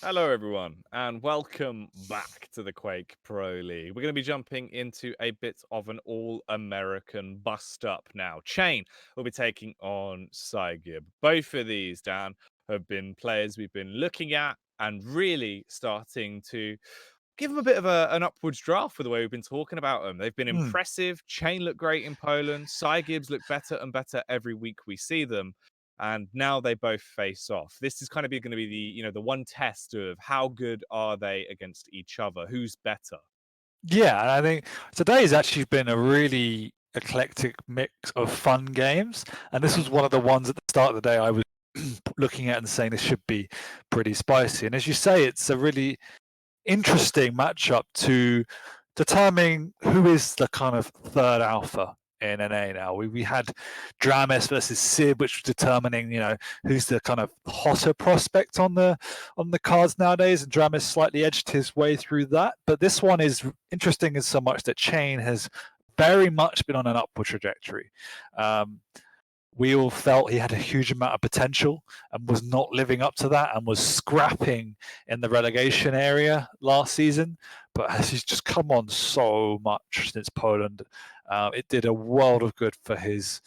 Hello, everyone, and welcome back to the Quake Pro League. We're going to be jumping into a bit of an all-American bust-up now. Cha1n will be taking on Psygib. Both of these, Dan, have been players we've been looking at and really starting to give them a bit of an upwards draft for the way we've been talking about them. They've been Mm. impressive. Cha1n looked great in Poland. Psygib's look better and better every week we see them. And now they both face off. This is kind of going to be the one test of how good are they against each other. Who's better? Yeah, and I think today has actually been a really eclectic mix of fun games. And this was one of the ones at the start of the day I was looking at and saying this should be pretty spicy. And as you say, it's a really interesting matchup to determine who is the kind of third alpha in NA now. We had Dramis versus Sib, which was determining, who's the kind of hotter prospect on the cards nowadays, and Dramis slightly edged his way through that. But this one is interesting in so much that Cha1n has very much been on an upward trajectory. We all felt he had a huge amount of potential and was not living up to that and was scrapping in the relegation area last season. But he's just come on so much since Poland. It did a world of good for his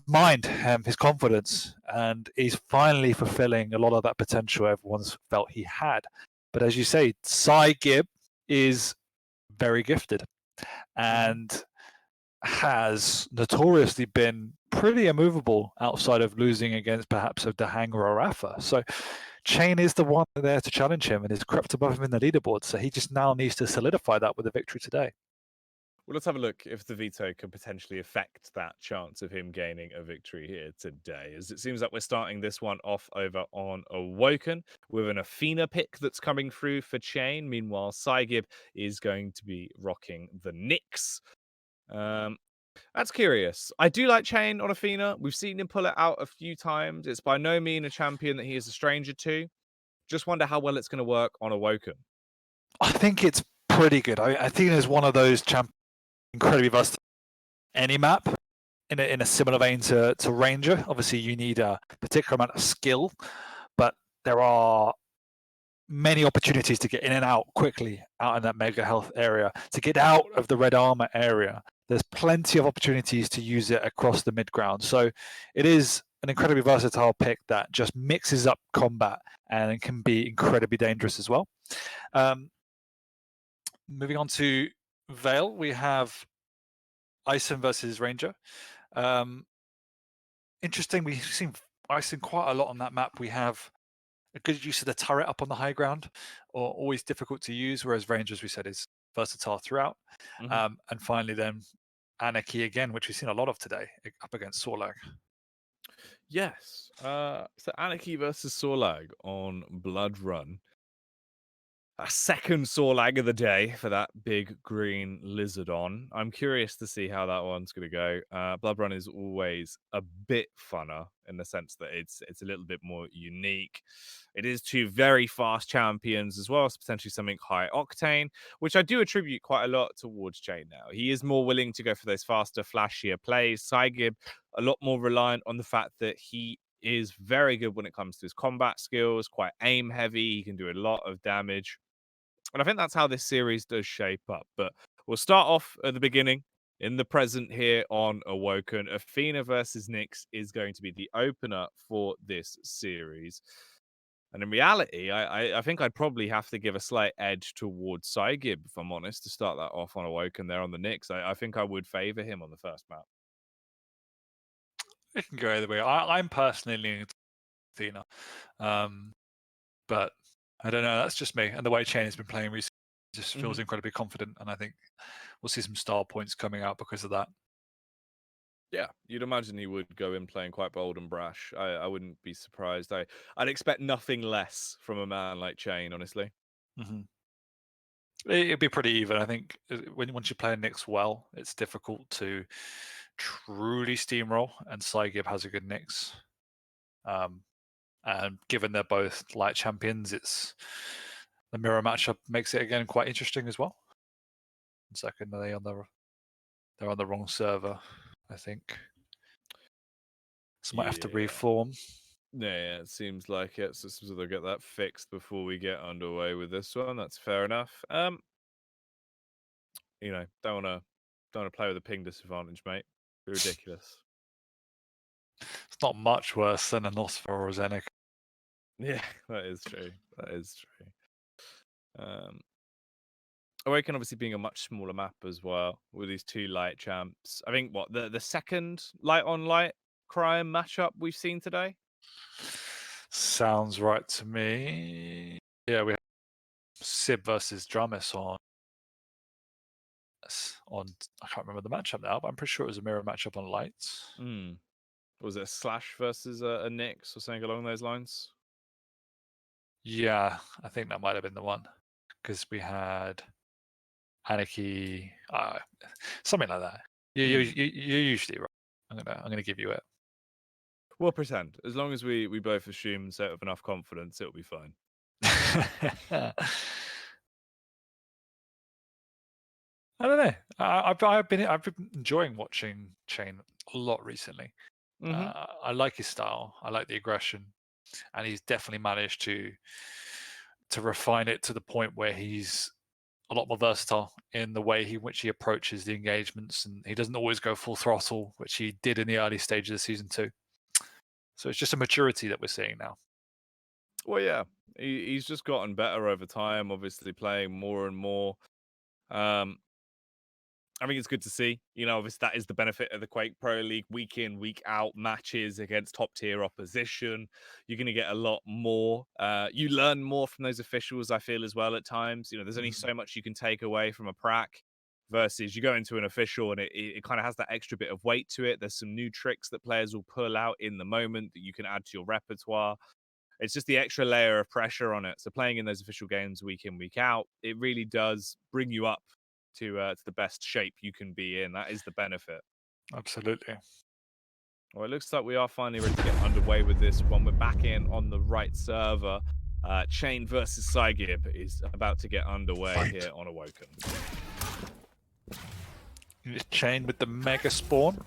mind, his confidence, and he's finally fulfilling a lot of that potential everyone's felt he had. But as you say, Psygib is very gifted and has notoriously been pretty immovable outside of losing against perhaps a Dahang or a Rafa. So Cha1n is the one there to challenge him and has crept above him in the leaderboard. So he just now needs to solidify that with a victory today. Well, let's have a look if the veto can potentially affect that chance of him gaining a victory here today. As it seems like we're starting this one off over on Awoken with an Athena pick that's coming through for Cha1n. Meanwhile, Psygib is going to be rocking the Nyx. That's curious. I do like Cha1n on Athena. We've seen him pull it out a few times. It's by no means a champion that he is a stranger to. Just wonder how well it's going to work on Awoken. I think it's pretty good. I think it's one of those incredibly versatile any map in a similar vein to Ranger. Obviously, you need a particular amount of skill, but there are many opportunities to get in and out quickly out in that mega health area, to get out of the red armor area. There's plenty of opportunities to use it across the mid ground. So it is an incredibly versatile pick that just mixes up combat and can be incredibly dangerous as well. Moving on to Vale, we have Ison versus Ranger. Interesting, we've seen Ison quite a lot on that map. We have a good use of the turret up on the high ground, or always difficult to use, whereas Ranger, as we said, is versatile throughout. And finally, then Anarchy again, which we've seen a lot of today, up against Sorlag. Yes. So Anarchy versus Sorlag on Blood Run. A second Sorlag of the day for that big green lizard on. I'm curious to see how that one's going to go. Blood Run is always a bit funner in the sense that it's a little bit more unique. It is two very fast champions as well as potentially something high octane, which I do attribute quite a lot towards Cha1n now. He is more willing to go for those faster, flashier plays. Psygib, a lot more reliant on the fact that he is very good when it comes to his combat skills, quite aim heavy. He can do a lot of damage. And I think that's how this series does shape up. But we'll start off at the beginning in the present here on Awoken. Athena versus Nyx is going to be the opener for this series. And in reality, I think I'd probably have to give a slight edge towards Psygib, if I'm honest, to start that off on Awoken there on the Nyx. I think I would favor him on the first map. It can go either way. I'm personally leaning to Athena, but I don't know. That's just me. And the way Cha1n has been playing recently just feels incredibly confident, and I think we'll see some star points coming out because of that. Yeah, you'd imagine he would go in playing quite bold and brash. I wouldn't be surprised. I'd expect nothing less from a man like Cha1n, honestly. It'd be pretty even. I think once you play Nyx well, it's difficult to truly steamroll, and Psygib has a good Nyx. And given they're both light champions, it's the mirror matchup makes it again quite interesting as well. Second, they're on the wrong server, I think. So might have to reform. Yeah, it seems like it. So they'll get that fixed before we get underway with this one. That's fair enough. You know, don't wanna play with a ping disadvantage, mate. Be ridiculous. It's not much worse than a Nosfer or a Zenek. Yeah, that is true. That is true. Awaken obviously being a much smaller map as well with these two light champs. I think what the second light on light crime matchup we've seen today. Sounds right to me. Yeah, we have Sib versus Drumis on. I can't remember the matchup now, but I'm pretty sure it was a mirror matchup on lights. Was it a Slash versus a Nyx or something along those lines? Yeah, I think that might have been the one because we had Anarchy, something like that. You're usually right. I'm gonna give you it. We'll pretend. As long as we both assume set of enough confidence, it'll be fine. I don't know. I've been enjoying watching Cha1n a lot recently. I like his style. I like the aggression, and he's definitely managed to refine it to the point where he's a lot more versatile in the way in which he approaches the engagements, and he doesn't always go full throttle, which he did in the early stages of season 2. So it's just a maturity that we're seeing now. Well, yeah, he's just gotten better over time. Obviously, playing more and more. I think it's good to see. You know, obviously that is the benefit of the Quake Pro League. Week in, week out matches against top tier opposition. You're going to get a lot more. You learn more from those officials, I feel, as well at times. You know, there's only so much you can take away from a prac versus you go into an official and it kind of has that extra bit of weight to it. There's some new tricks that players will pull out in the moment that you can add to your repertoire. It's just the extra layer of pressure on it. So playing in those official games week in, week out, it really does bring you up to the best shape you can be in. That is the benefit. Absolutely. Well, it looks like we are finally ready to get underway with this one. We're back in on the right server. Cha1n versus Psygib is about to get underway here on Awoken. It's Cha1n with the mega spawn.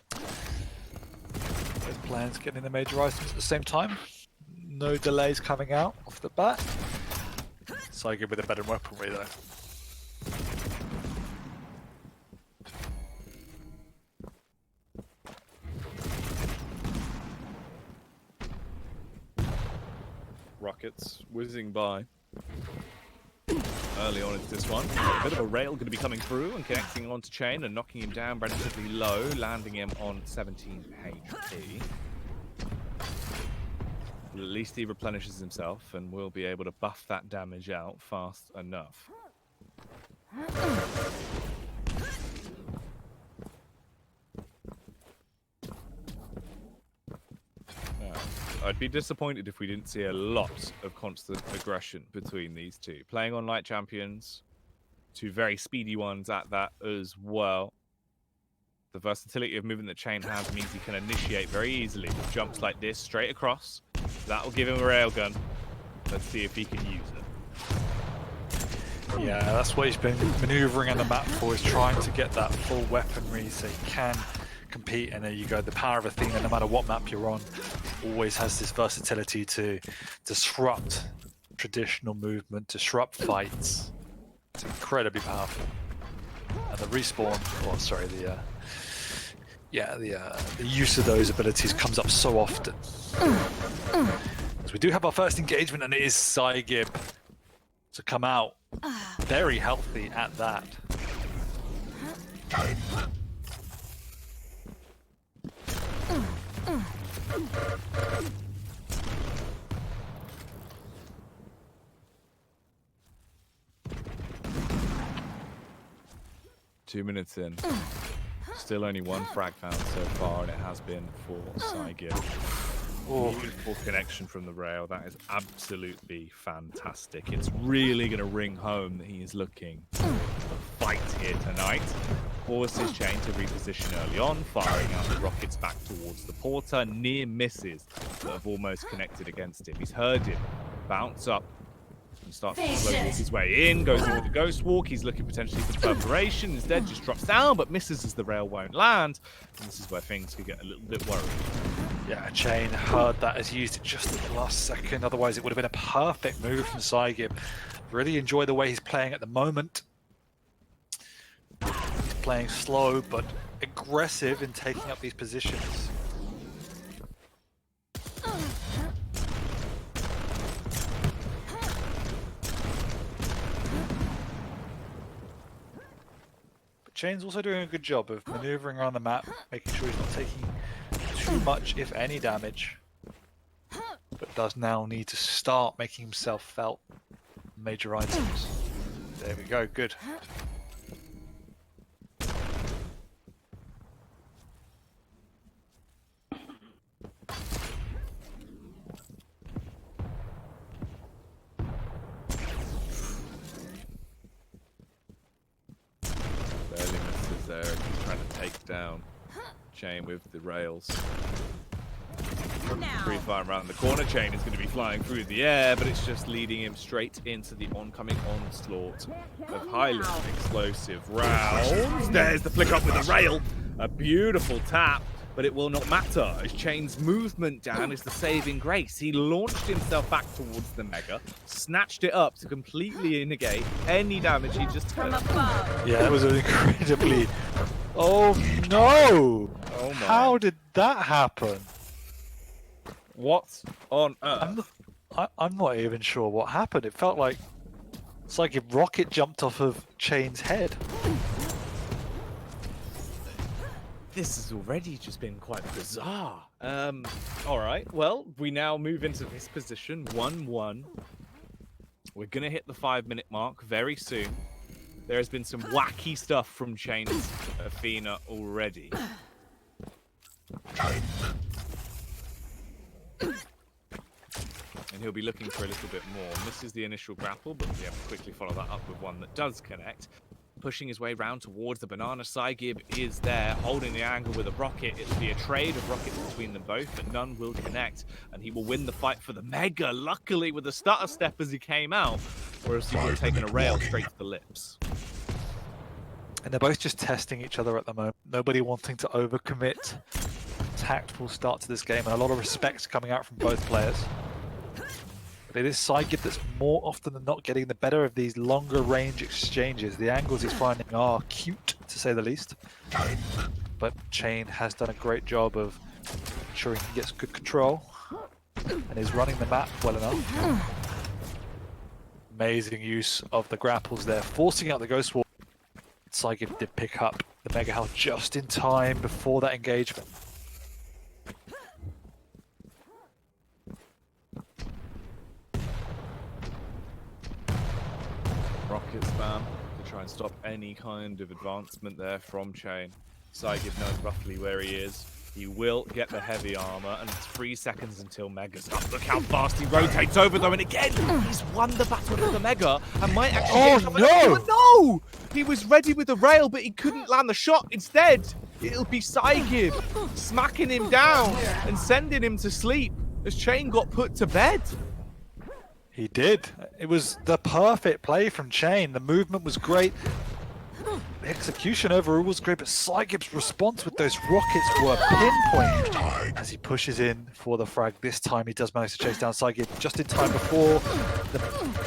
Both plans getting the major items at the same time. No delays coming out off the bat. Psygib with a better weaponry though. Rockets whizzing by early on into this one. A bit of a rail going to be coming through and connecting onto Cha1n and knocking him down relatively low, landing him on 17 HP. But at least he replenishes himself and will be able to buff that damage out fast enough. I'd be disappointed if we didn't see a lot of constant aggression between these two. Playing on light champions, two very speedy ones at that as well. The versatility of movement that Cha1n has means he can initiate very easily with jumps like this straight across. That will give him a railgun. Let's see if he can use it. Yeah, that's what he's been maneuvering on the map for, is trying to get that full weaponry so he can compete. And there you go, the power of Athena, no matter what map you're on, always has this versatility to disrupt traditional movement, disrupt fights. It's incredibly powerful. And the respawn, or sorry, the use of those abilities comes up so often. So we do have our first engagement, and it is Psygib to come out very healthy at that. 2 minutes in. Still only one frag found so far, and it has been for Psygib. Beautiful connection from the rail. That is absolutely fantastic. It's really going to ring home that he is looking to fight here tonight. Forces Cha1n to reposition early on, firing out the rockets back towards the porter. Near misses that have almost connected against him. He's heard him bounce up and starts to slow walk his way in. Goes in with the ghost walk. He's looking potentially for perforation. Instead, just drops down, but misses as the rail won't land. And this is where things could get a little bit worried. Yeah, Cha1n heard that, has used it just at the last second. Otherwise, it would have been a perfect move from Psygib. Really enjoy the way he's playing at the moment. He's playing slow, but aggressive in taking up these positions. But Cha1n's also doing a good job of maneuvering around the map, making sure he's not taking too much, if any, damage. But does now need to start making himself felt. Major items. There we go, good. Barely misses there. He's trying to take down Cha1n with the rails. Free fire around the corner. Cha1n is going to be flying through the air, but it's just leading him straight into the oncoming onslaught of highly explosive rounds. There's the flick up with the rail. A beautiful tap, but it will not matter as Cha1n's movement down is the saving grace. He launched himself back towards the Mega, snatched it up to completely negate any damage he just took. Yeah, it was an incredibly... Oh no! Oh my. How did that happen? What on earth? I'm not even sure what happened. It felt like it's like a rocket jumped off of Cha1n's head. This has already just been quite bizarre. All right, well, we now move into this position, 1-1. We're going to hit the 5-minute mark very soon. There has been some wacky stuff from Cha1n's Athena already. And he'll be looking for a little bit more. Misses the initial grapple, but we have to quickly follow that up with one that does connect. Pushing his way round towards the banana. Psygib is there, holding the angle with a rocket. It'll be a trade of rockets between them both, but none will connect. And he will win the fight for the Mega, luckily with a stutter step as he came out, whereas he would have taken a rail straight to the lips. And they're both just testing each other at the moment. Nobody wanting to overcommit. Tactful start to this game, and a lot of respect coming out from both players. But it is Psygib that's more often than not getting the better of these longer range exchanges. The angles he's finding are cute, to say the least. But Cha1n has done a great job of ensuring he gets good control and is running the map well enough. Amazing use of the grapples there, forcing out the Ghost Wall. Psygib did pick up the Mega Health just in time before that engagement. Rocket spam to try and stop any kind of advancement there from Cha1n. Psygib knows roughly where he is. He will get the heavy armor, and it's 3 seconds until Mega's up. Look how fast he rotates over though, and again, he's won the battle with the Mega, and might actually no! He was ready with the rail, but he couldn't land the shot. Instead, it'll be Psygib smacking him down and sending him to sleep as Cha1n got put to bed. He did. It was the perfect play from Cha1n. The movement was great. The execution overall was great, but Psygib's response with those rockets were pinpoint as he pushes in for the frag. This time he does manage to chase down Psygib just in time before the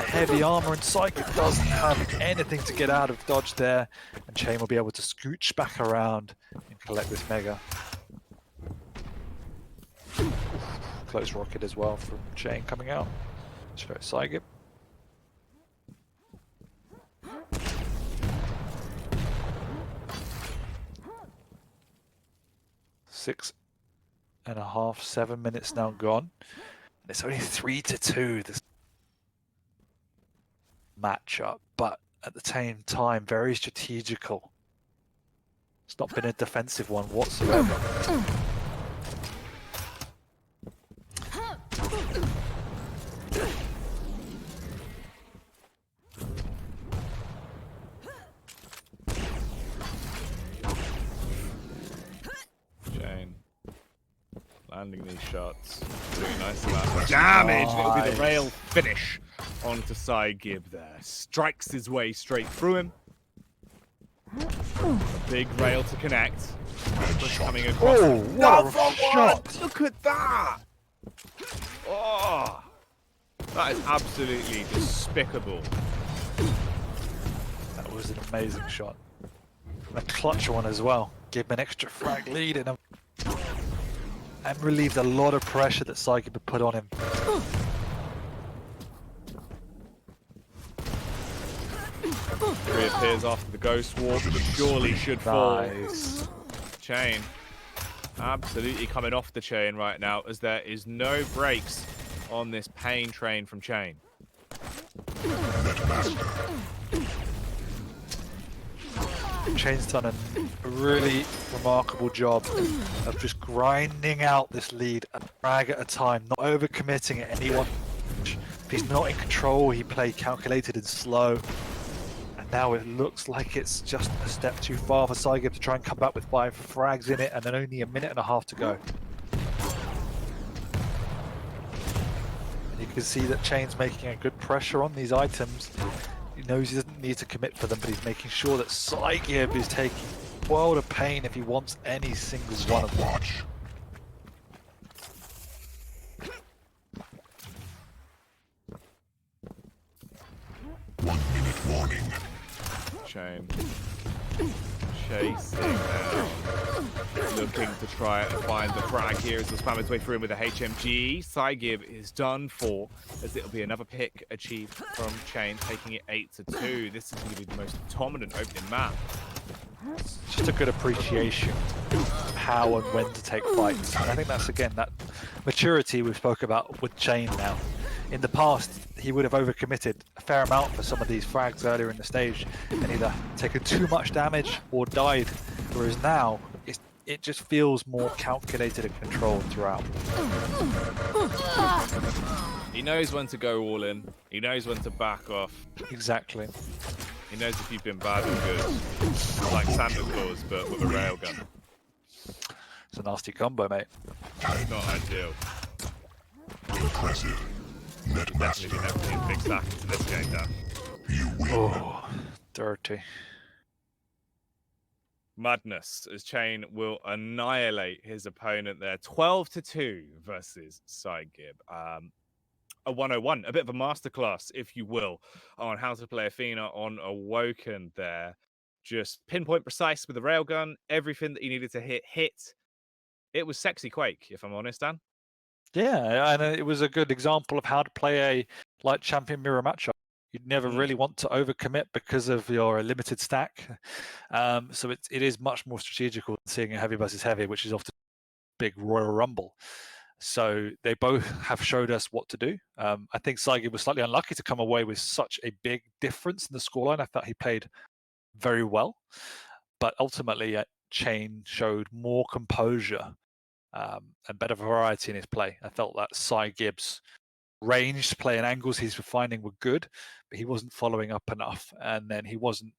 heavy armor, and Psygib doesn't have anything to get out of dodge there, and Cha1n will be able to scooch back around and collect this Mega. Close rocket as well from Cha1n coming out. Show Psygib. Six and a half, 7 minutes now gone. And it's only 3-2 this matchup, but at the same time, very strategical. It's not been a defensive one whatsoever. Cha1n landing these shots, doing a nice amount of damage. Nice. It'll be the rail finish onto Psygib there. Strikes his way straight through him. Big rail to connect. Push coming across. Oh, what a shot! Look at that! Oh, that is absolutely despicable. That was an amazing shot. And a clutch one as well. Gave him an extra frag lead and relieved a lot of pressure that Psygib had put on him. Reappears after the ghost walk, but surely should fall. Nice. Cha1n absolutely coming off the Cha1n right now, as there is no brakes on this pain train from Cha1n. Cha1n's done a really remarkable job of just grinding out this lead a frag at a time, not overcommitting at anyone. If he's not in control, he played calculated and slow. And now it looks like it's just a step too far for Psygib to try and come back with 5 frags in it, and then only a minute and a half to go. And you can see that Cha1n's making a good pressure on these items. He knows he doesn't need to commit for them, but he's making sure that Psygib is taking a world of pain if he wants any single one of them. 1 minute warning. Cha1n chasing now. Looking to try and find the frag here as he'll spam his way through him with a HMG. Psygib is done for, as it'll be another pick achieved from Cha1n, taking it 8-2. This is going to be the most dominant opening map. It's just a good appreciation of how and when to take fights. And I think that's, again, that maturity we spoke about with Cha1n now. In the past, he would have overcommitted a fair amount for some of these frags earlier in the stage and either taken too much damage or died, whereas now it just feels more calculated and controlled throughout. He knows when to go all in. He knows when to back off. Exactly. He knows if you've been bad or good. It's like Santa Claus, but with a railgun. It's a nasty combo, mate. It's not ideal. Impressive. Definitely a big stack into this game, Dan. You win. Oh, dirty. Madness, as Cha1n will annihilate his opponent there. 12-2 versus Psygib. A 101, a bit of a masterclass, if you will, on how to play Athena on Awoken there. Just pinpoint precise with the railgun. Everything that he needed to hit. It was sexy Quake, if I'm honest, Dan. Yeah, and it was a good example of how to play a light champion mirror matchup. You'd never really want to overcommit because of your limited stack. So it is much more strategical than seeing a heavy versus heavy, which is often a big Royal Rumble. So they both have showed us what to do. I think Psygib was slightly unlucky to come away with such a big difference in the scoreline. I thought he played very well, but ultimately Cha1n showed more composure and better variety in his play. I felt that Psygib's ranged play and angles he's finding were good, but he wasn't following up enough, and then he wasn't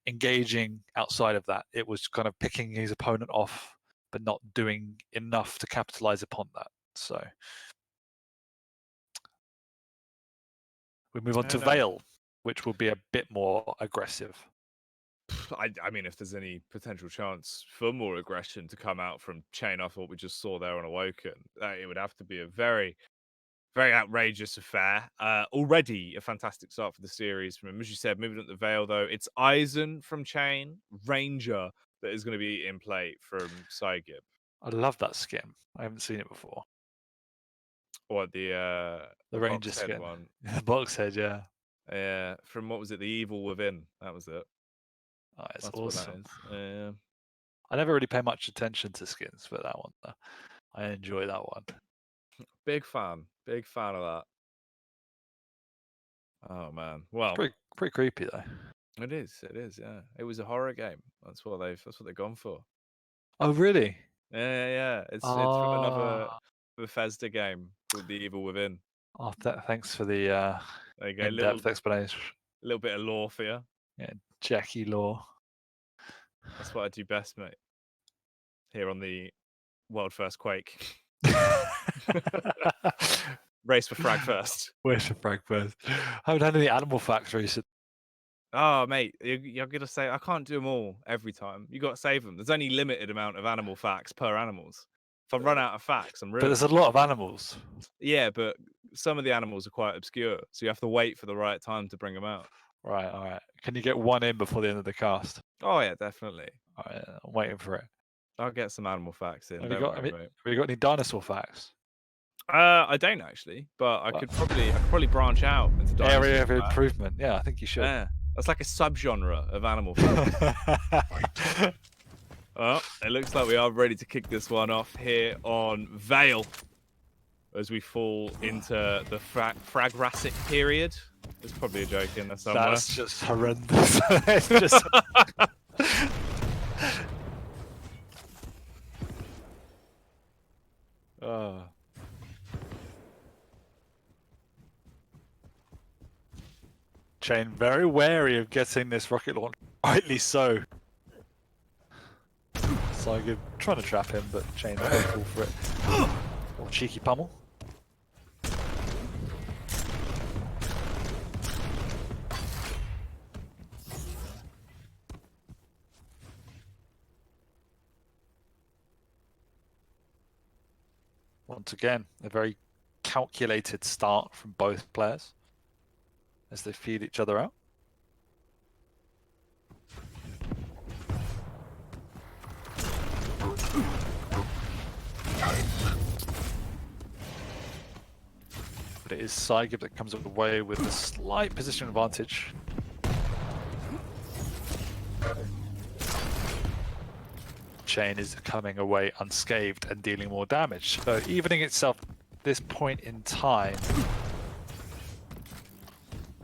engaging outside of that. It was kind of picking his opponent off, but not doing enough to capitalize upon that. So we move on to Veil, which will be a bit more aggressive. I mean, if there's any potential chance for more aggression to come out from Cha1n after what we just saw there on Awoken, it would have to be a very, very outrageous affair. Already a fantastic start for the series from him. As you said, moving on to Veil, though, it's Aizen from Cha1n, Ranger, that is going to be in play from Psygib. I love that skin. I haven't seen it before. Or the Ranger skin one. The box head, yeah. Yeah, from what was it? The Evil Within. That was it. Oh, it's That's awesome. what that is. I never really pay much attention to skins for that one, though. I enjoy that one. Big fan of that. Oh man, well, it's pretty creepy though. It is, yeah. It was a horror game. That's what they've gone for. Oh really? Yeah. It's from another Bethesda game called The Evil Within. Oh, thanks for the in-depth explanation. A little bit of lore for you. Yeah, Jackie lore. That's what I do best, mate. Here on the world first Quake. Race for frag first. Race for frag first. I haven't had any animal facts recently. Oh, mate, you're gonna say I can't do them all every time. You got to save them. There's only limited amount of animal facts per animals. If I run out of facts, I'm But there's ruined. a lot of animals. Yeah, but some of the animals are quite obscure, so you have to wait for the right time to bring them out. Right, all right. Can you get one in before the end of the cast? Oh yeah, definitely. All right, I'm waiting for it. I'll get some animal facts in. Have you Don't got? worry, mate. Have you got any dinosaur facts? I don't actually, but I could probably branch out into dinosaur Area of facts. improvement. Yeah, I think you should. Yeah, that's like a subgenre of animal facts. Well, it looks like we are ready to kick this one off here on Vale as we fall into the Fragrassic period. There's probably a joke in there somewhere. That's just horrendous. It's just. Cha1n very wary of getting this rocket launch. Rightly so. Psygib trying to trap him, but Cha1n not going to fall for it. Or cheeky pummel. Once again, a very calculated start from both players as they feed each other out. But it is Psygib that comes away with a slight position advantage. Cha1n is coming away unscathed and dealing more damage. So evening itself at this point in time.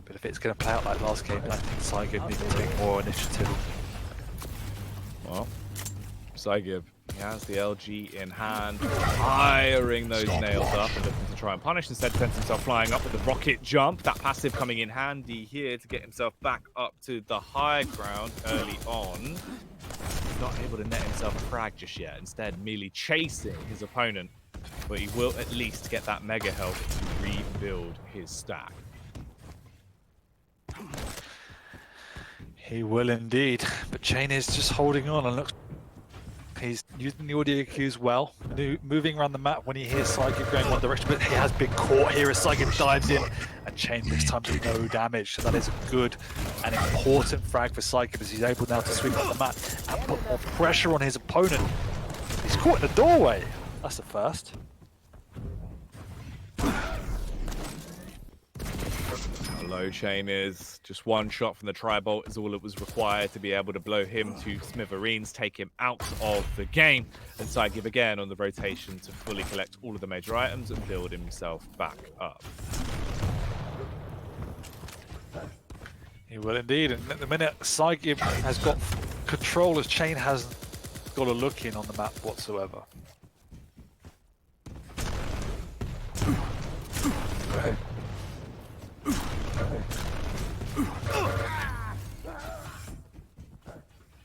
But if it's going to play out like last game, I think Psygib needs to take more initiative. Well, Psygib, he has the LG in hand, firing those nails up and looking to try and punish. Instead, sends himself flying up with the rocket jump. That passive coming in handy here to get himself back up to the high ground early on. He's not able to net himself a frag just yet, instead merely chasing his opponent, but he will at least get that mega health to rebuild his stack. He will indeed, but Cha1n is just holding on and looks. He's using the audio cues well, moving around the map when he hears Psygib going one direction, but he has been caught here as Psygib dives in, and Cha1n this time does no damage, so that is a good and important frag for Psygib as he's able now to sweep up the map and put more pressure on his opponent. He's caught in the doorway. That's the first. Low Cha1n is just one shot from the tri-bolt is all it was required to be able to blow him to smithereens, take him out of the game, and Psygib again on the rotation to fully collect all of the major items and build himself back up. He will indeed, and at the minute Psygib has got control as Cha1n hasn't got a look in on the map whatsoever.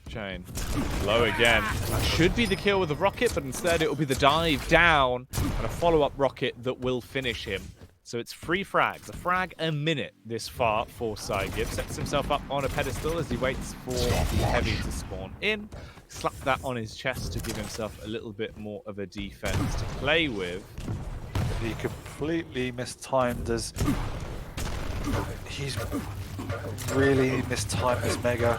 Cha1n low again. That should be the kill with the rocket, but instead it will be the dive down and a follow-up rocket that will finish him. So it's 3 frags, a frag a minute this far for Psygib. Sets himself up on a pedestal as he waits for the heavy to spawn in. Slap that on his chest to give himself a little bit more of a defense to play with. He completely mistimed as he's really mistimed his mega,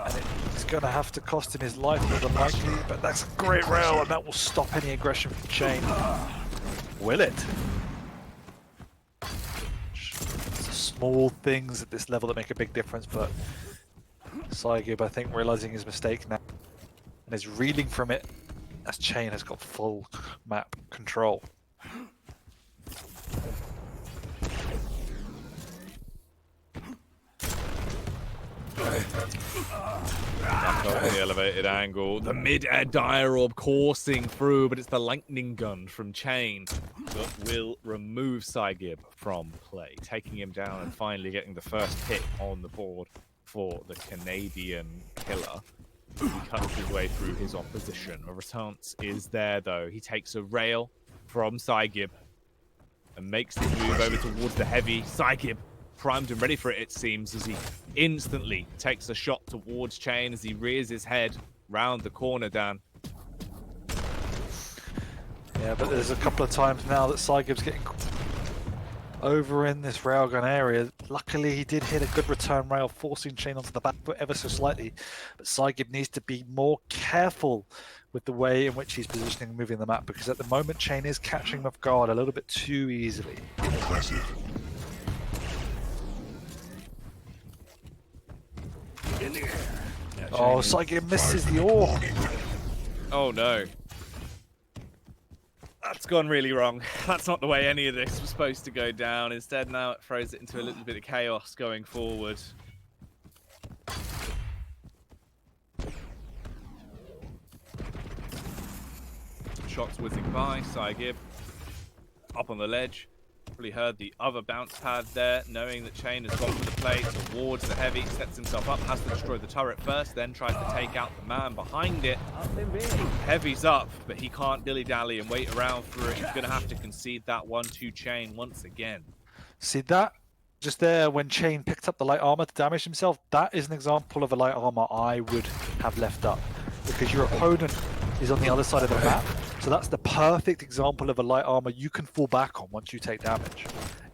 and it's going to have to cost him his life more than likely, but that's a great rail and that will stop any aggression from Cha1n. Will it? It's the small things at this level that make a big difference, but Psygib, I think, realizing his mistake now and is reeling from it as Cha1n has got full map control. Back up on the elevated angle. The mid-air dire orb coursing through, but it's the lightning gun from Cha1n that will remove Psygib from play, taking him down and finally getting the first hit on the board for the Canadian killer. He cuts his way through his opposition. A response is there, though. He takes a rail from Psygib and makes his move over towards the heavy. Psygib primed and ready for it, it seems, as he instantly takes a shot towards Cha1n as he rears his head round the corner, Dan. Yeah, but there's a couple of times now that Psygib's getting over in this railgun area. Luckily, he did hit a good return rail, forcing Cha1n onto the back foot ever so slightly. But Psygib needs to be more careful with the way in which he's positioning and moving the map, because at the moment, Cha1n is catching him off guard a little bit too easily. Impressive. Oh, Psygib misses the ore. Oh no. That's gone really wrong. That's not the way any of this was supposed to go down. Instead, now it throws it into a little bit of chaos going forward. Shots whizzing by. Psygib up on the ledge. Probably heard the other bounce pad there, knowing that Cha1n has gone for the play towards the heavy, sets himself up, has to destroy the turret first, then tries to take out the man behind it. Heavy's up, but he can't dilly-dally and wait around for it. He's going to have to concede that one to Cha1n once again. See that? Just there when Cha1n picked up the light armor to damage himself, that is an example of a light armor I would have left up. Because your opponent is on the other side of the map. So that's the perfect example of a light armor you can fall back on once you take damage.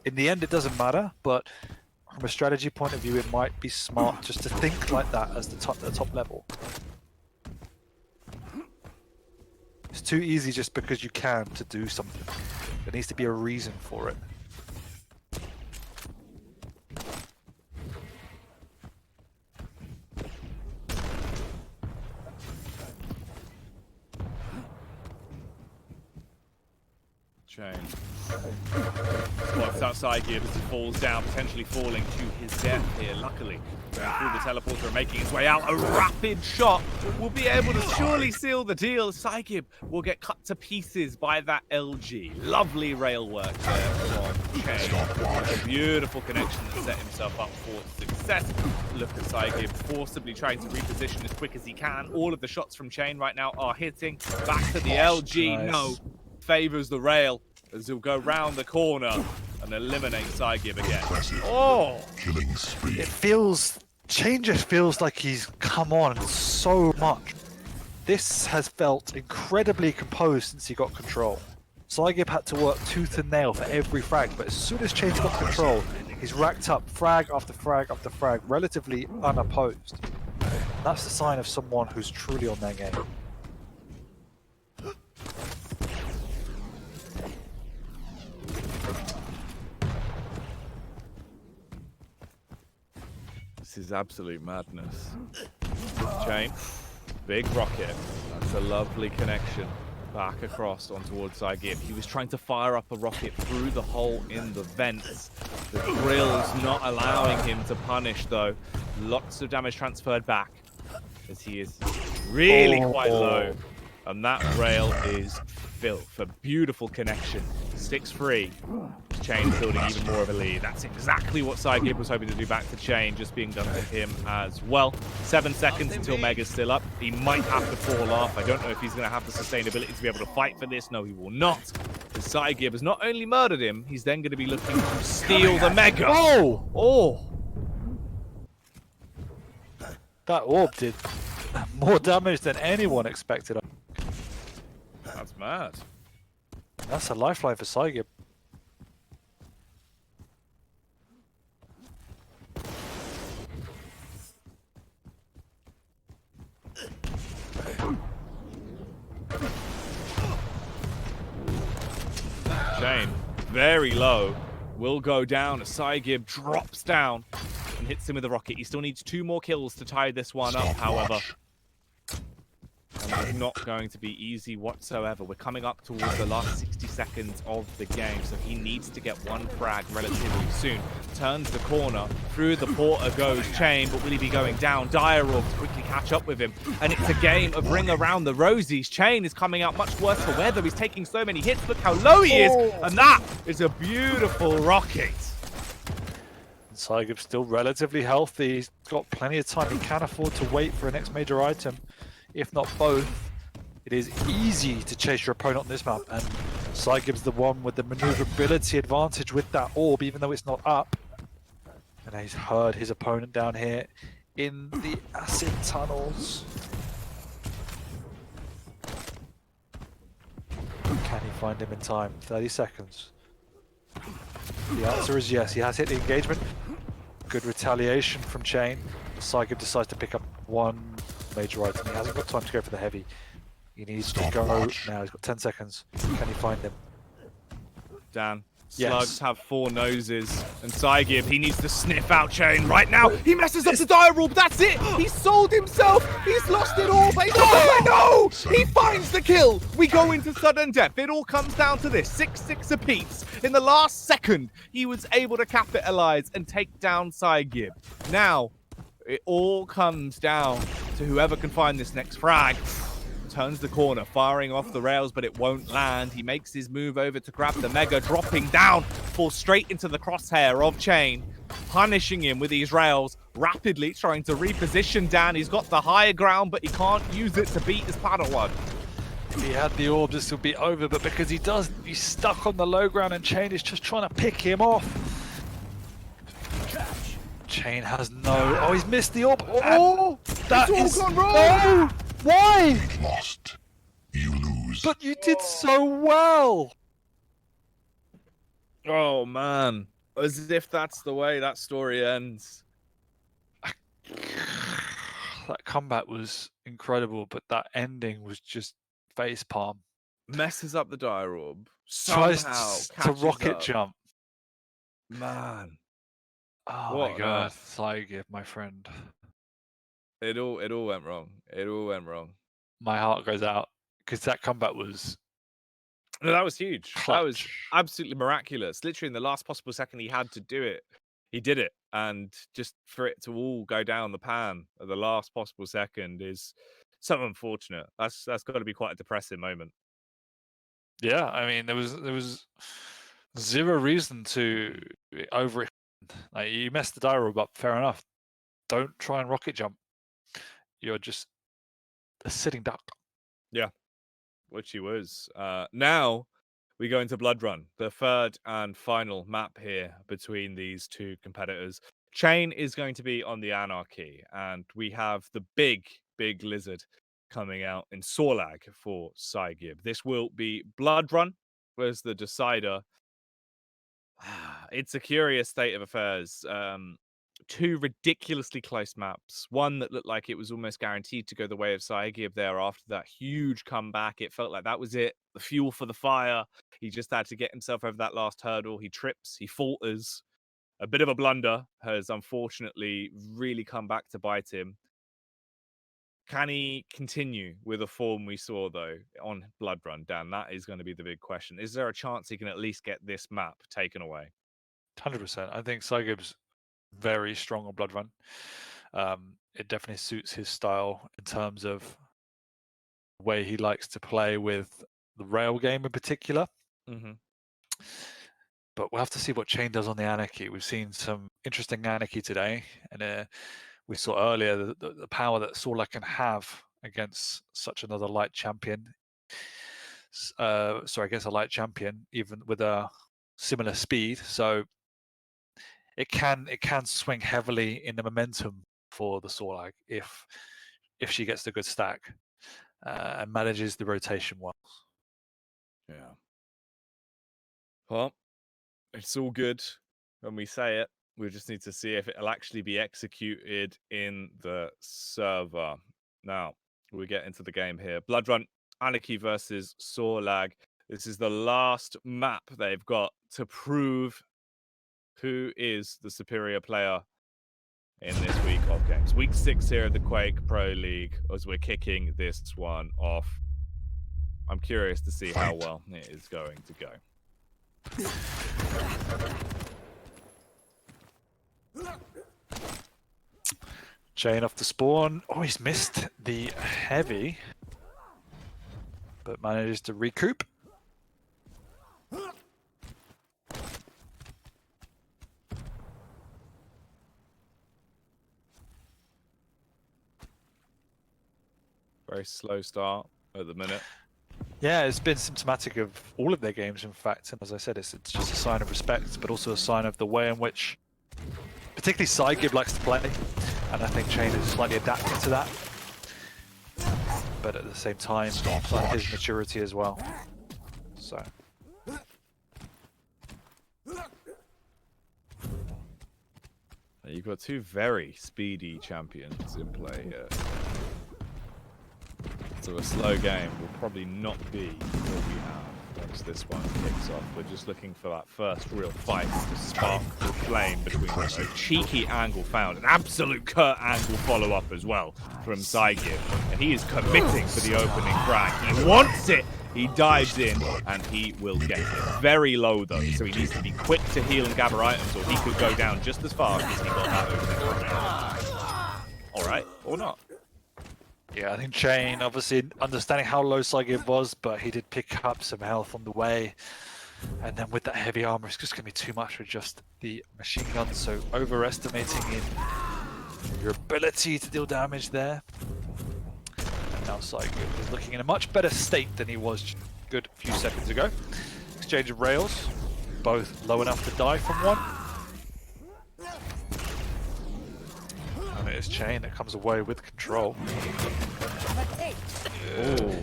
In the end, it doesn't matter, but from a strategy point of view, it might be smart just to think like that as the top level. It's too easy just because you can to do something. There needs to be a reason for it. Cha1n spots out Psygib as he falls down, potentially falling to his death here. Luckily, going through the teleporter and making his way out. A rapid shot will be able to surely seal the deal. Psygib will get cut to pieces by that LG. Lovely rail work there from Cha1n. A beautiful connection that set himself up for success. Look at Psygib forcibly trying to reposition as quick as he can. All of the shots from Cha1n right now are hitting. Back to the LG. Nice. No. Favors the rail as he'll go round the corner and eliminate Psygib again. Oh! Killing spree. It feels... Cha1n just feels like he's come on so much. This has felt incredibly composed since he got control. Psygib had to work tooth and nail for every frag, but as soon as Cha1n got control, he's racked up frag after frag after frag, relatively unopposed. That's the sign of someone who's truly on their game. This is absolute madness. Cha1n, big rocket. That's a lovely connection. Back across on towards Psygib. He was trying to fire up a rocket through the hole in the vents. The grill's not allowing him to punish though. Lots of damage transferred back as he is really quite low. And that rail is filth. A beautiful connection. Sticks free. Cha1n building even more of a lead. That's exactly what Psygib was hoping to do back to Cha1n, just being done to him as well. 7 seconds until Mega's still up. He might have to fall off. I don't know if he's going to have the sustainability to be able to fight for this. No, he will not. Because Psygib has not only murdered him, he's then going to be looking to steal the Mega. Oh! Oh! That orb did more damage than anyone expected. That's mad. That's a lifeline for Psygib. Cha1n, very low, will go down as Psygib drops down and hits him with a rocket. He still needs 2 more kills to tie this one up, however. And it's not going to be easy whatsoever. We're coming up towards the last 60 seconds of the game, so he needs to get 1 frag relatively soon. Turns the corner, through the porter goes Cha1n, but will he be going down? Dire Orb to quickly catch up with him, and it's a game of ring around the rosies. Cha1n is coming out much worse for wear, though he's taking so many hits. Look how low he is, and that is a beautiful rocket. Psygib's still relatively healthy. He's got plenty of time. He can afford to wait for a next major item. If not both, it is easy to chase your opponent on this map, and Psygib's the one with the maneuverability advantage with that orb, even though it's not up. And he's heard his opponent down here in the acid tunnels. Can he find him in time? 30 seconds. The answer is yes. He has hit the engagement. Good retaliation from Cha1n. Psygib decides to pick up one major item. He hasn't got time to go for the heavy. He needs to go now. He's got 10 seconds. Can he find him? Dan, Yes. slugs have 4 noses, and Psygib, he needs to sniff out Cha1n right now. He messes up the dire orb. That's it. He sold himself. He's lost it all. But no! He finds the kill. We go into sudden death. It all comes down to this: 6-6 apiece. In the last second, he was able to capitalize and take down Psygib. Now, it all comes down to whoever can find this next frag. Turns the corner, firing off the rails, but it won't land. He makes his move over to grab the Mega, dropping down, falls straight into the crosshair of Cha1n, punishing him with these rails, rapidly trying to reposition Dan. He's got the higher ground, but he can't use it to beat his Padawan. If he had the orb, this would be over, but because he doesn't, he's stuck on the low ground and Cha1n is just trying to pick him off. Cha1n has no... Oh, he's missed the orb. Oh, that it's is... all gone wrong. No! Why? Lost. You lose. But you did so well. Oh, man. As if that's the way that story ends. That comeback was incredible, but that ending was just facepalm. Messes up the dire orb. Tries Somehow to catches rocket up. jump. Man. Oh What my on god, earth? Psygib, my friend. It all went wrong. It all went wrong. My heart goes out because that comeback was No, that was huge. That was clutch. absolutely miraculous. Literally in the last possible second he had to do it, he did it. And just for it to all go down the pan at the last possible second is so unfortunate. That's got to be quite a depressing moment. Yeah, I mean there was zero reason to over it. Like, you messed the dire orb up, fair enough. Don't try and rocket jump. You're just a sitting duck. Which he was. Now we go into Blood Run, the third and final map here between these two competitors. Cha1n is going to be on the Anarchy, and we have the big lizard coming out in Sorlag for Psygib. This will be Blood Run was the decider. It's a curious state of affairs. 2 ridiculously close maps. One that looked like it was almost guaranteed to go the way of Psygib there after that huge comeback. It felt like that was it. The fuel for the fire. He just had to get himself over that last hurdle. He trips. He falters. A bit of a blunder has unfortunately really come back to bite him. Can he continue with the form we saw, though, on Blood Run, Dan? That is going to be the big question. Is there a chance he can at least get this map taken away? 100%. I think Psygib's very strong on Blood Run. It definitely suits his style in terms of the way he likes to play with the rail game in particular. Mm-hmm. But we'll have to see what Cha1n does on the Anarchy. We've seen some interesting Anarchy today, and we saw earlier the power that Sorlag can have against such another light champion. Against a light champion, even with a similar speed. So it can swing heavily in the momentum for the Sorlag if she gets the good stack and manages the rotation well. Yeah. Well, it's all good when we say it. We just need to see if it'll actually be executed in the server. Now, we get into the game here. Blood Run, Anarchy versus Sorlag. This is the last map they've got to prove who is the superior player in this week of games. Week 6 here at the Quake Pro League as we're kicking this one off. I'm curious to see how well it is going to go. Cha1n off the spawn. Oh, he's missed the heavy, but manages to recoup. Very slow start at the minute. Yeah, it's been symptomatic of all of their games, in fact. And as I said, it's just a sign of respect, but also a sign of the way in which particularly Psygib likes to play, and I think Cha1n is slightly adapting to that. But at the same time, his maturity as well. So. You've got two very speedy champions in play here. So a slow game will probably not be what we have once this one kicks off. We're just looking for that first real fight to spark the flame between them. A cheeky angle found, an absolute curt angle follow-up as well from Psygib. And he is committing for the opening frag. He wants it! He dives in, and he will get it. Very low, though, so he needs to be quick to heal and gather items, or he could go down just as fast as he got that opening frag. Alright, or not. Yeah, I think Cha1n, obviously understanding how low Psygib was, but he did pick up some health on the way. And then with that heavy armor, it's just going to be too much with just the machine gun, so overestimating your ability to deal damage there. And now Psygib is looking in a much better state than he was a good few seconds ago. Exchange of rails, both low enough to die from one. And it is Cha1n that comes away with control. Oh.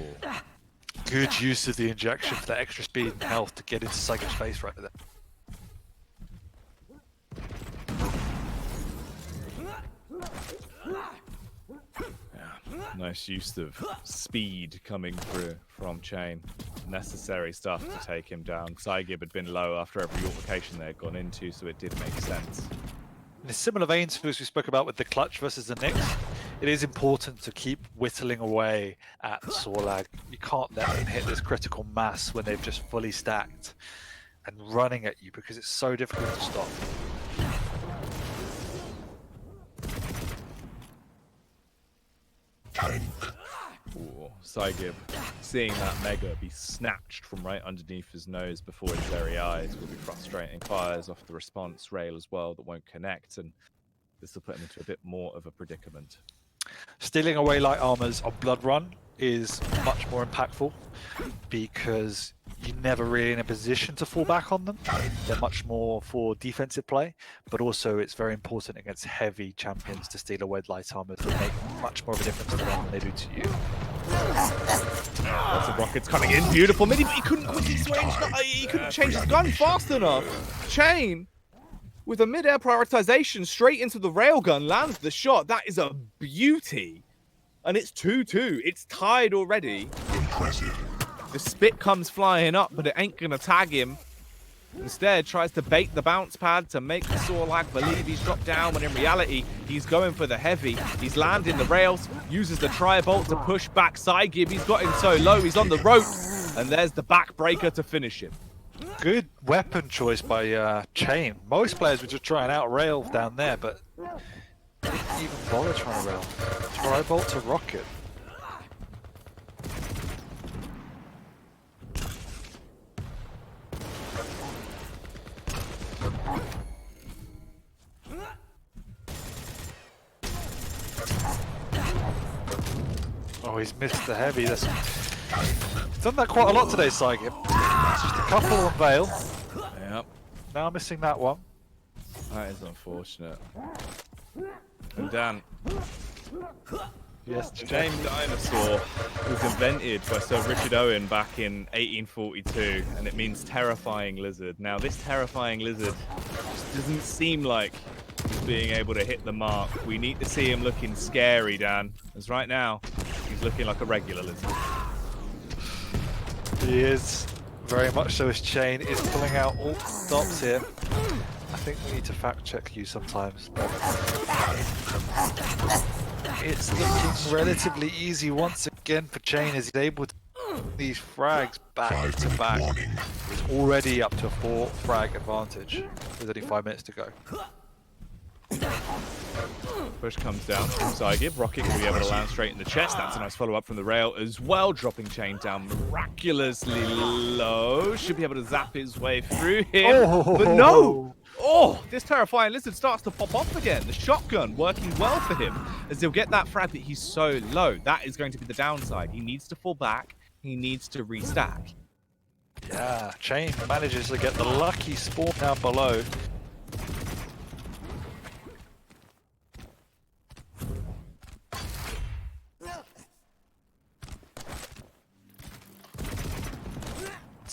Good use of the injection for that extra speed and health to get into Psygib's face right there. Yeah, nice use of speed coming through from Cha1n. Necessary stuff to take him down. Psygib had been low after every altercation they had gone into, so it did make sense. In a similar vein to as we spoke about with the clutch versus the Nyx, it is important to keep whittling away at Sorlag. You can't let them hit this critical mass when they've just fully stacked and running at you, because it's so difficult to stop. Ooh, Psygib seeing that Mega be snatched from right underneath his nose before his very eyes will be frustrating. Fires off the response rail as well that won't connect, and this will put him into a bit more of a predicament. Stealing away light armors on Blood Run is much more impactful because you're never really in a position to fall back on them. They're much more for defensive play, but also it's very important against heavy champions to steal away light armors that make much more of a difference to them than they do to you. Lots of rockets coming in, beautiful midi, but he couldn't quickly switch, he couldn't change his gun fast enough. Cha1n, with a mid-air prioritization straight into the railgun, lands the shot. That is a beauty. And it's 2-2. It's tied already. Impressive. The spit comes flying up, but it ain't gonna tag him. Instead, tries to bait the bounce pad to make Sorlag believe he's dropped down, when in reality, he's going for the heavy. He's landing the rails, uses the tri-bolt to push back Psygib. He's got him so low, he's on the rope, and there's the backbreaker to finish him. Good weapon choice by Cha1n. Most players would just try and out-rail down there, but they didn't even bother trying to rail. Tri-bolt to rocket. Oh, he's missed the heavy. He's done that quite a lot today, Psygib. Just a couple on Veil. Yep. Now missing that one. That is unfortunate. And Dan, Yes, James Dinosaur was invented by Sir Richard Owen back in 1842, and it means terrifying lizard. Now, this terrifying lizard just doesn't seem like he's being able to hit the mark. We need to see him looking scary, Dan, as right now, he's looking like a regular lizard. He is. Very much so as Cha1n is pulling out all stops here. I think we need to fact check you sometimes. It's looking relatively easy once again for Cha1n as he's able to these frags back to back. He's already up to a 4 frag advantage. There's only 5 minutes to go. Push comes down from Psygib. Rocket will be able to land straight in the chest. That's a nice follow-up from the rail as well, dropping Cha1n down miraculously low. Should be able to zap his way through him, but no! Oh, this terrifying lizard starts to pop off again. The shotgun working well for him as he'll get that frag, but he's so low. That is going to be the downside. He needs to fall back. He needs to restack. Yeah, Cha1n manages to get the lucky spawn down below.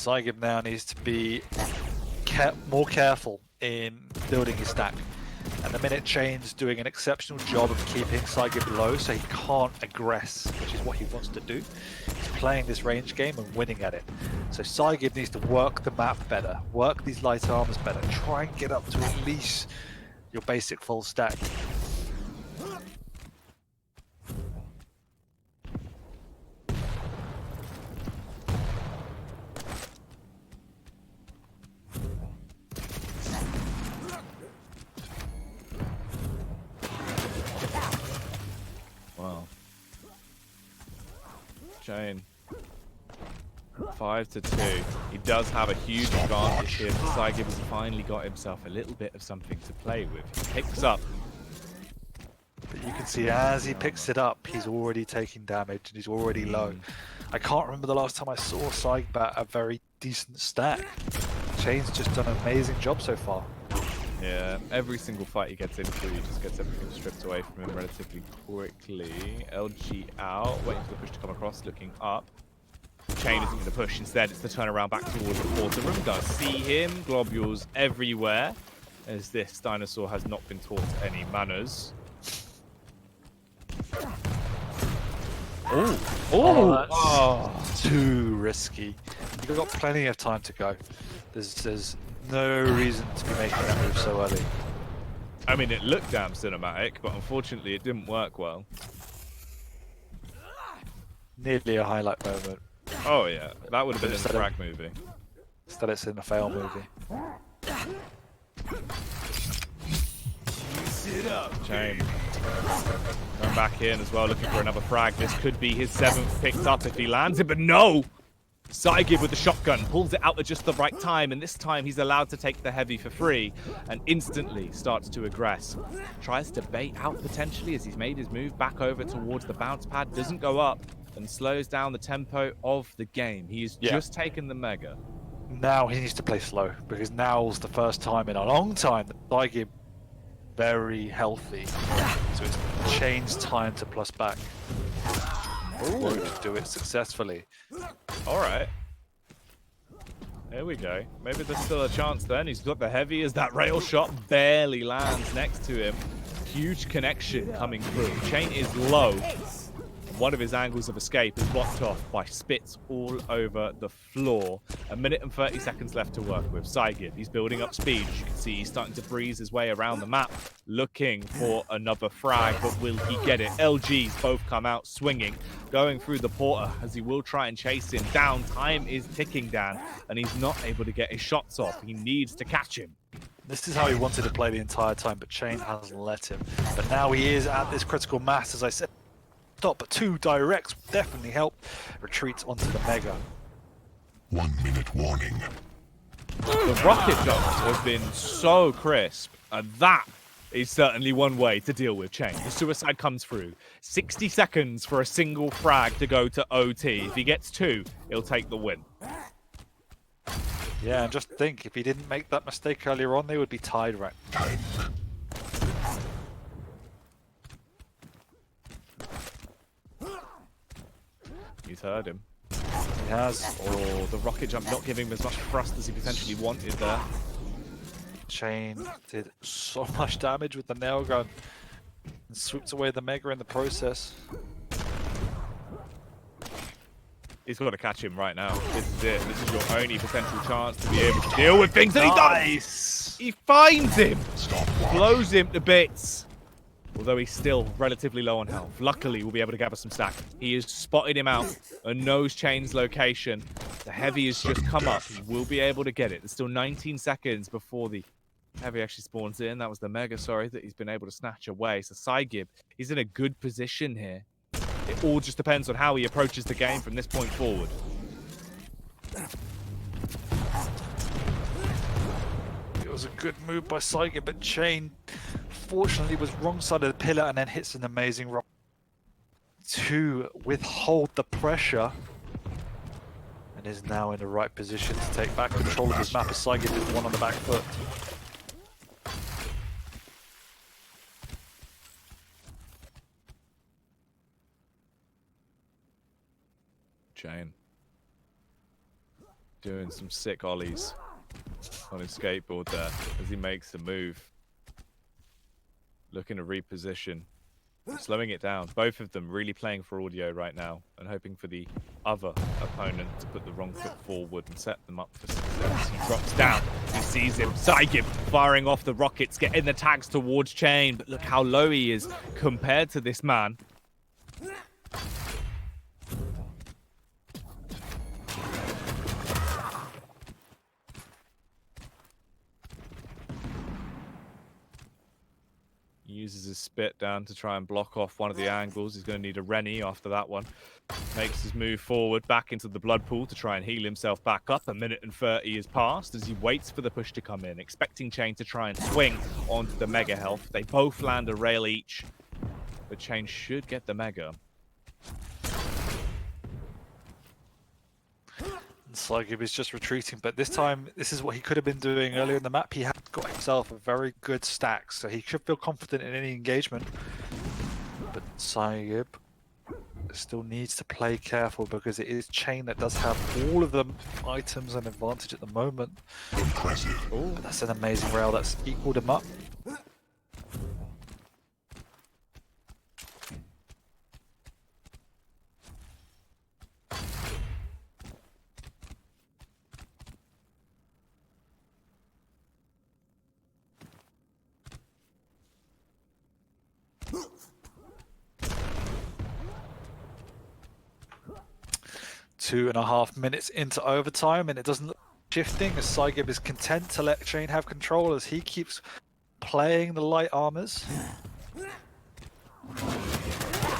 Psygib now needs to be more careful in building his stack. And the minute Cha1n's doing an exceptional job of keeping Psygib low so he can't aggress, which is what he wants to do. He's playing this range game and winning at it. So Psygib needs to work the map better, work these light armors better, try and get up to at least your basic full stack. Wow. Cha1n 5-2. He does have a huge advantage here. Psygib has finally got himself a little bit of something to play with. He picks up. But you can see as he picks it up, he's already taking damage and he's already low. I can't remember the last time I saw Psygib at a very decent stack. Cha1n's just done an amazing job so far. Yeah, every single fight he gets into, he just gets everything stripped away from him relatively quickly. LG out, waiting for the push to come across, looking up. Cha1n isn't going to push, instead it's the turnaround back towards the porter room. Does see him, globules everywhere, as this dinosaur has not been taught any manners. Oh, too risky. You've got plenty of time to go. There's no reason to be making that move so early. I mean, it looked damn cinematic, but unfortunately it didn't work well. Nearly a highlight moment. Oh yeah, that would have been in the frag movie. Instead it's in a fail movie. Cha1n going back in as well, looking for another frag. This could be his 7th picked up if he lands it, but no! Psygib with the shotgun pulls it out at just the right time, and this time he's allowed to take the heavy for free and instantly starts to aggress. Tries to bait out potentially as he's made his move back over towards the bounce pad, doesn't go up, and slows down the tempo of the game. He has just taken the mega. Now he needs to play slow, because now's the first time in a long time that Psygib very healthy. So it's Cha1n's time to plus back. To do it successfully. Alright. There we go. Maybe there's still a chance then. He's got the heavy as that rail shot barely lands next to him. Huge connection coming through. Cha1n is low. One of his angles of escape is blocked off by spits all over the floor. 1 minute and 30 seconds left to work with. Psygib, he's building up speed. You can see he's starting to breeze his way around the map, looking for another frag, but will he get it? LGs both come out swinging, going through the porter as he will try and chase him down. Time is ticking down, and he's not able to get his shots off. He needs to catch him. This is how he wanted to play the entire time, but Cha1n hasn't let him. But now he is at this critical mass, as I said. But 2 directs will definitely help. Retreats onto the mega. 1 minute warning. The rocket jumps have been so crisp, and that is certainly one way to deal with Cha1n. The suicide comes through. 60 seconds for a single frag to go to OT. If he gets 2, he'll take the win. Yeah, and just think, if he didn't make that mistake earlier on, they would be tied right now. He's heard him. He has. Oh, the rocket jump not giving him as much thrust as he potentially wanted there. Cha1n did so much damage with the nail gun and swooped away the mega in the process. He's got to catch him right now. This is it. This is your only potential chance to be able to deal with things. And he does! He finds him! Blows him to bits. Although he's still relatively low on health. Luckily, we'll be able to gather some stack. He has spotted him out and knows Cha1n's location. The heavy has just come up. He will be able to get it. There's still 19 seconds before the heavy actually spawns in. That was the mega, sorry, that he's been able to snatch away. So Psygib, he's in a good position here. It all just depends on how he approaches the game from this point forward. It was a good move by Psygib, but Cha1n fortunately was wrong side of the pillar and then hits an amazing rock to withhold the pressure, and is now in the right position to take back control of this map as Psygib is 1 on the back foot. Cha1n Doing some sick ollies on his skateboard there as he makes the move. Looking to reposition. Slowing it down. Both of them really playing for audio right now and hoping for the other opponent to put the wrong foot forward and set them up for success. He drops down. He sees him. Psygib firing off the rockets, getting the tags towards Cha1n. But look how low he is compared to this man. Uses his spit down to try and block off one of the angles. He's going to need a Rennie after that one. Makes his move forward back into the blood pool to try and heal himself back up. 1:30 has passed as he waits for the push to come in, expecting Cha1n to try and swing onto the mega health. They both land a rail each, but Cha1n should get the mega. Psygib is just retreating, but this time, this is what he could have been doing earlier in the map. He had got himself a very good stack, so he should feel confident in any engagement. But Psygib still needs to play careful because it is Cha1n that does have all of the items and advantage at the moment. Impressive. But that's an amazing rail that's equaled him up. Two and a half minutes into overtime, and it doesn't look shifting as Psygib is content to let Cha1n have control as he keeps playing the light armors.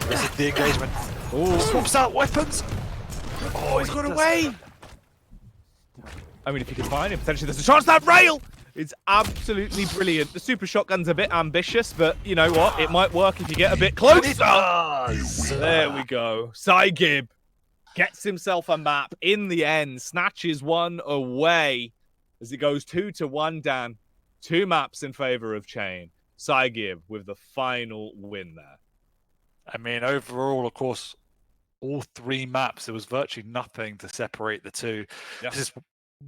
This is the engagement. Oh, swaps out weapons. Oh, he's got away. I mean, if you can find him, potentially there's a chance that rail. It's absolutely brilliant. The super shotgun's a bit ambitious, but you know what? It might work if you get a bit closer. There we go. Psygib gets himself a map in the end, snatches one away as it goes 2-1, Dan. 2 maps in favor of Cha1n. Psygib with the final win there. I mean, overall, of course, all 3 maps, there was virtually nothing to separate the two. Yeah. This is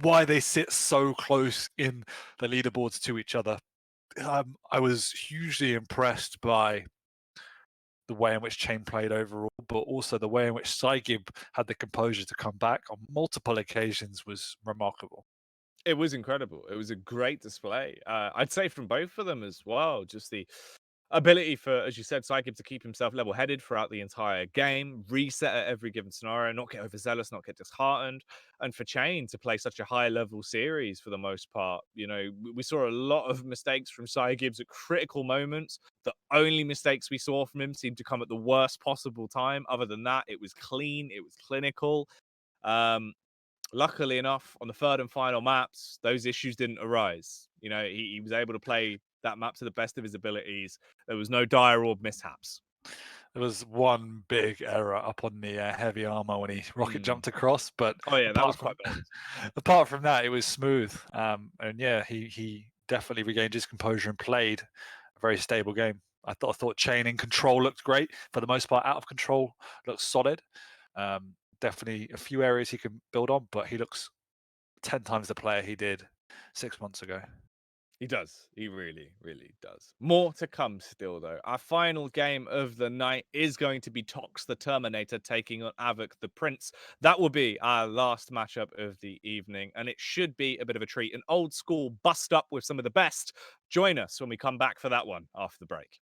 why they sit so close in the leaderboards to each other. I was hugely impressed by the way in which Cha1n played overall, but also the way in which Psygib had the composure to come back on multiple occasions was remarkable. It was incredible. It was a great display. I'd say from both of them as well. Just the ability for, as you said, Psygib to keep himself level-headed throughout the entire game, reset at every given scenario, not get overzealous, not get disheartened, and for Cha1n to play such a high-level series for the most part. You know, we saw a lot of mistakes from Psygib's at critical moments. The only mistakes we saw from him seemed to come at the worst possible time. Other than that, it was clean, it was clinical. Luckily enough, on the third and final maps, those issues didn't arise. You know, he was able to play that map to the best of his abilities. There was no dire orb mishaps. There was one big error up on the heavy armor when he rocket jumped across, but oh yeah, that was quite bad. Apart from that, it was smooth. And yeah, he definitely regained his composure and played a very stable game. I thought Cha1n in control looked great. For the most part, out of control looks solid. Definitely a few areas he can build on, but he looks 10 times the player he did 6 months ago. He does. He really, really does. More to come still, though. Our final game of the night is going to be Tox the Terminator taking on Avok the Prince. That will be our last matchup of the evening, and it should be a bit of a treat. An old school bust up with some of the best. Join us when we come back for that one after the break.